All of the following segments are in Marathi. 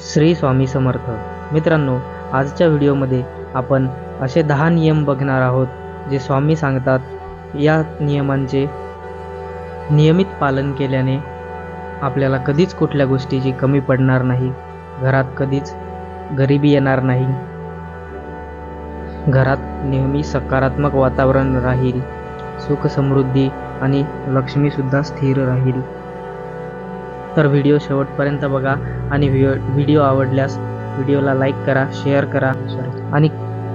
श्री स्वामी समर्थ. मित्रांनो, आजच्या व्हिडिओमध्ये आपण असे 10 नियम बघणार आहोत जे स्वामी सांगतात. या नियमांचे नियमित पालन केल्याने आपल्याला कधीच कुठल्या गोष्टीची कमी पडणार नाही, घरात कधीच गरिबी येणार नाही, घरात नेहमी सकारात्मक वातावरण राहील, सुख समृद्धी आणि लक्ष्मीसुद्धा स्थिर राहील. तर व्हिडिओ शेवटपर्यंत बघा आणि व्हिडिओ आवडल्यास व्हिडिओला लाईक करा, शेअर करा आणि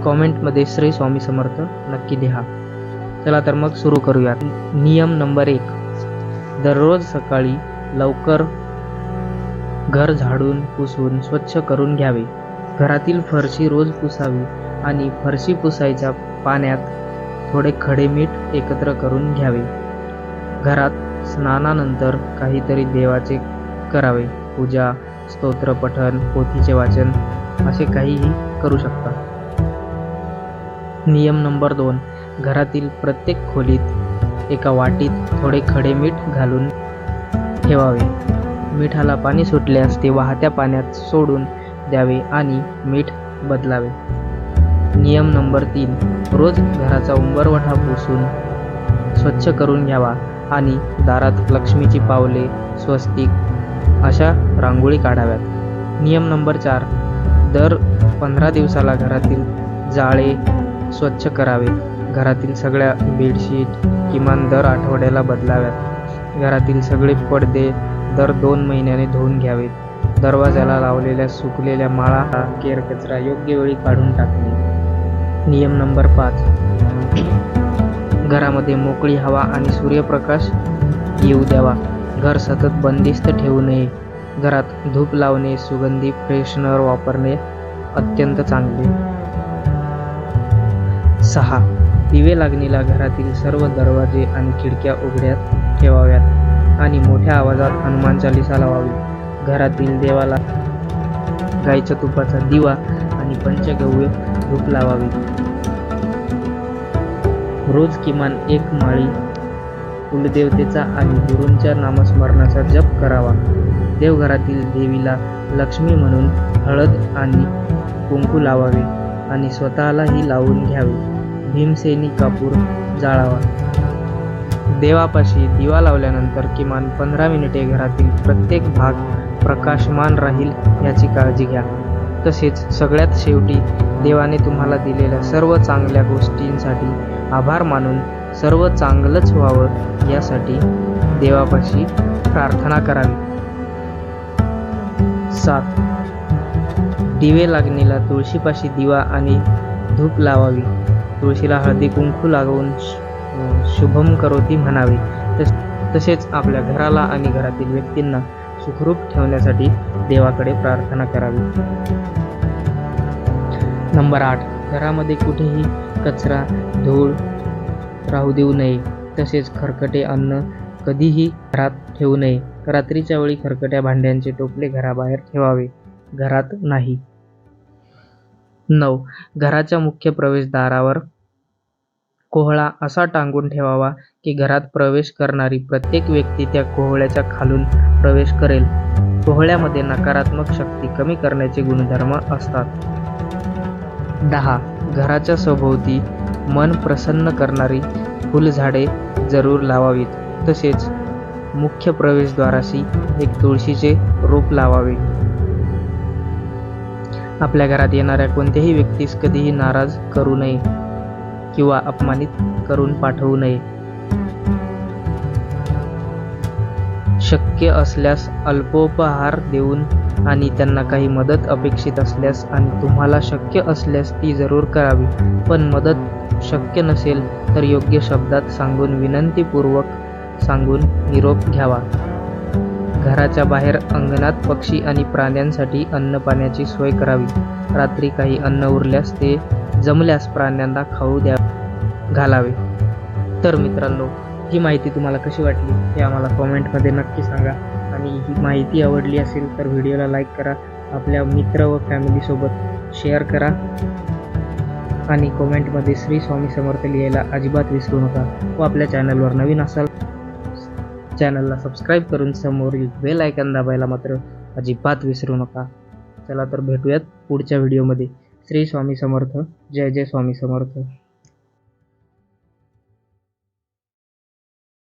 कॉमेंटमध्ये श्री स्वामी समर्थ नक्की लिहा. चला तर मग सुरू करूयात. नियम नंबर 1. दररोज सकाळी लवकर घर झाडून पुसून स्वच्छ करून घ्यावे. घरातील फरशी रोज पुसावी आणि फरशी पुसायच्या पाण्यात थोडे खडे मीठ एकत्र करून घ्यावे. घरात स्नानानंतर काहीतरी देवाचे करावे. पूजा, स्तोत्र पठण, पोथीचे वाचन असे काहीही करू शकता. नियम नंबर 2. घरातील प्रत्येक खोलीत एका वाटीत थोडे खडे मीठ घालून ठेवावे. मिठाला पाणी सुटल्यास ते वाहत्या पाण्यात सोडून द्यावे आणि मीठ बदलावे. नियम नंबर 3. रोज घराचा उंबरवठा पुसून स्वच्छ करून घ्यावा आणि दारात लक्ष्मीची पावले, स्वस्तिक अशा रांगोळी काढाव्यात. नियम नंबर 4. दर 15 दिवसाला घरातील जाळे स्वच्छ करावे. घरातील सगळ्या बेडशीट किमान दर आठवड्याला बदलाव्यात. घरातील सगळे पडदे दर 2 महिन्याने धुवून घ्यावेत. दरवाजाला लावलेल्या सुकलेल्या माळा, केरकचरा योग्य वेळी काढून टाकणे. नियम नंबर 5. घरामध्ये मोकळी हवा आणि सूर्यप्रकाश येऊ द्यावा. घर सतत बंदिस्त ठेवू नये. घरात धूप लावणे, सुगंधी फ्रेशनर वापरणे अत्यंत चांगले. 6. दिवे लागणीला घरातील सर्व दरवाजे आणि खिडक्या उघड्या ठेवाव्यात आणि मोठ्या आवाजात हनुमान चालीसा लावावी. घरातील देवाला गाईच्या तुपाचा दिवा आणि पंचगव्य धूप लावावी. रोज किमान 1 माळी कुलदेवतेचा आणि गुरूंच्या नामस्मरणाचा जप करावा. देवघरातील देवीला लक्ष्मी म्हणून हळद आणि कुंकू लावावे आणि स्वतःलाही लावून घ्यावे. भीमसेनी कापूर जाळावा. देवापाशी दिवा लावल्यानंतर किमान 15 मिनिटे घरातील प्रत्येक भाग प्रकाशमान राहील याची काळजी घ्या. तसेच सगळ्यात शेवटी देवाने तुम्हाला दिलेल्या सर्व चांगल्या गोष्टींसाठी आभार मानून सर्व चांगलंच व्हावं यासाठी देवापाशी प्रार्थना करावी. 7. दिवे लागणीला तुळशीपाशी दिवा आणि धूप लावावी. तुळशीला हळदी कुंकू लागवून शुभम करोती म्हणावे. तसेच आपल्या घराला आणि घरातील व्यक्तींना सुखरूप ठेवण्यासाठी देवाकडे प्रार्थना करावी. नंबर 8. घरामध्ये कुठेही कचरा, धूळ राहू देऊ नये. तसेच खरकटे अन्न कधीही घरात ठेवू नये. रात्रीच्या वेळी खरकट्या भांड्यांचे टोपले घराबाहेर ठेवावे, घरात नाही. 9. घराच्या मुख्य प्रवेशद्वारावर कोहळा असा टांगून ठेवावा की घरात प्रवेश करणारी प्रत्येक व्यक्ती त्या कोहळ्याच्या खालून प्रवेश करेल. कोहळ्यामध्ये नकारात्मक शक्ती कमी करण्याचे गुणधर्म असतात. 10. घराच्या सभोवती मन प्रसन्न करणारी फुलझाडे जरूर लावावीत. तसेच मुख्य प्रवेशद्वाराशी एक तुळशीचे रोप लावावे. आपल्या घरात येणाऱ्या कोणत्याही व्यक्तीस कधीही नाराज करू नये किंवा अपमानित करून पाठवू नये. शक्य असल्यास अल्पोपहार देऊन आणि त्यांना काही मदत अपेक्षित असल्यास आणि तुम्हाला शक्य असल्यास ती जरूर करावी. पण मदत शक्य नसेल तर योग्य शब्दात सांगून विनंतीपूर्वक सांगून निरोप घ्यावा. घराच्या बाहेर अंगणात पक्षी आणि प्राण्यांसाठी अन्न पाण्याची सोय करावी. रात्री काही अन्न उरल्यास ते जमल्यास प्राण्यांना खाऊ घालावे. तर मित्रांनो, ही माहिती तुम्हाला कशी वाटली हे आम्हाला कॉमेंटमध्ये नक्की सांगा आणि ही माहिती आवडली असेल तर व्हिडिओला लाईक करा, आपल्या मित्र व फॅमिलीसोबत शेअर करा आणि कॉमेंटमध्ये श्री स्वामी समर्थ लिहायला अजिबात विसरू नका. व आपल्या चॅनलवर नवीन असाल चॅनलला सबस्क्राईब करून समोरील बेल आयकॉन दाबायला मात्र अजिबात विसरू नका. चला तर भेटूयात पुढच्या व्हिडिओमध्ये. श्री स्वामी समर्थ. जय जय स्वामी समर्थ.